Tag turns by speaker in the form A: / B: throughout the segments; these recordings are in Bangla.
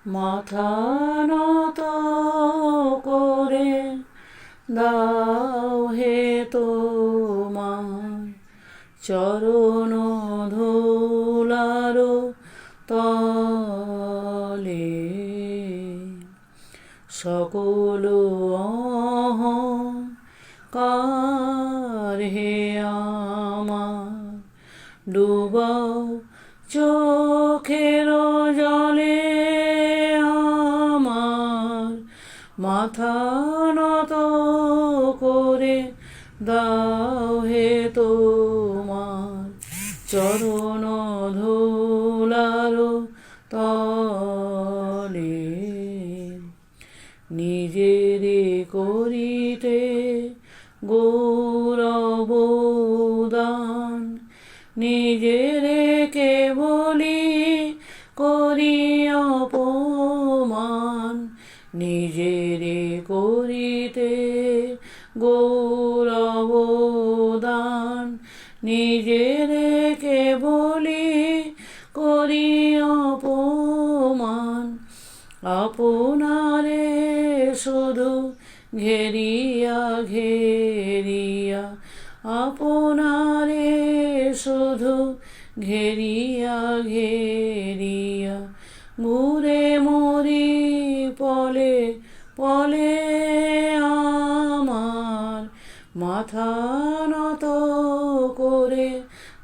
A: মাথা নত করে দাও হে তোমার চরণ ধুলার তলে। সকল অহংকার হে আমার ডুবাও চোখের জলে। আমার মাথা নত করে দাও হে তোমার চরণ ধুলার তলে। নিজেরে করিতে গৌরব দান, নিজেরে কেবলি করি অপমান। নিজেরে করিতে গৌরব দান, নিজেরে কেবলি করি অপমান। আপনারে শুধু ঘেরিয়া ঘেরিয়া, আপনারে শুধু ঘেরিয়া ঘেরিয়া ঘুরে মরি পলে পলে। আমার মাথা নত করে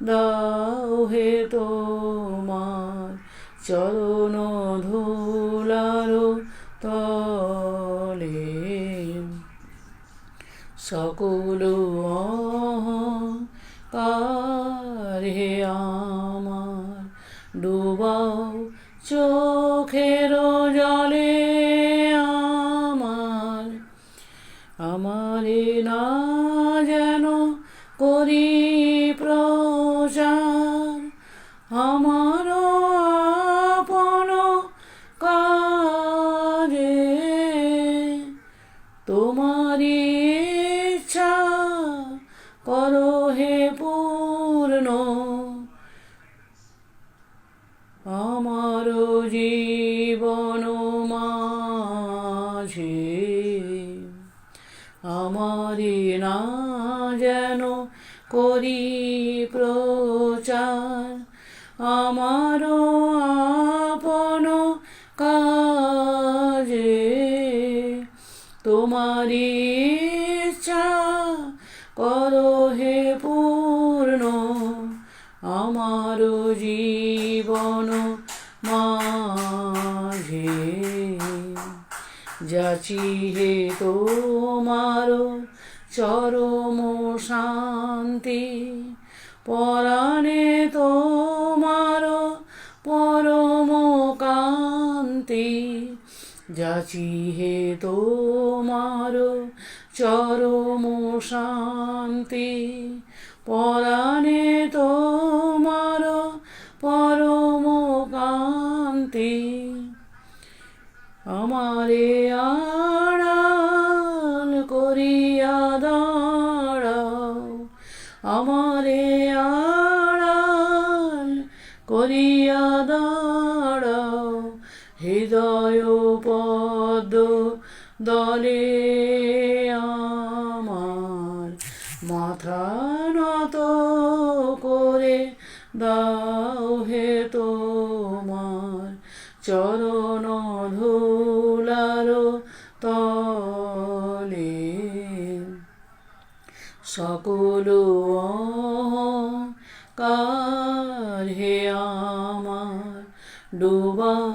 A: দাও হে তোমার চরণ ধুলার তলে। সকল অহংকার হে আমার ডুবাও চোখের জলে। আমারে না যেন করি প্রচার, আমার আপন কাজে তোমারি ইচ্ছা করো হে পূর্ণ। আমার জীবন মাঝে আমারি না যেন করি প্রচার, আমার আপন কাজে তোমারি ইচ্ছা করো হে পূর্ণ। আমার জীবন মাঝে যাচি হে তোমার চরম শান্তি, পরাণে তোমার পরম কান্তি। যাচি হে তোমার চরম শান্তি, পরাণে তোমার পরম কান্তি। আমারে আড়াল করিয়া দাঁড়াও, আমারে আড়াল করিয়া দাঁড়াও হৃদয় পদ্ম দলে। আমার মাথা নত করে দাও হে তোমার চরণ ধুলার তলে। সকল অহংকার হে আমার ডুবাও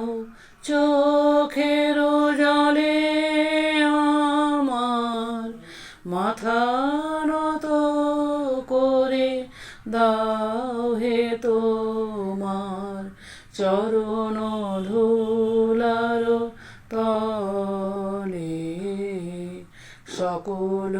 A: চোখের জলে। আমার মাথা নত করে দাও হে তোমার চরণ ধুলার তলে। সকল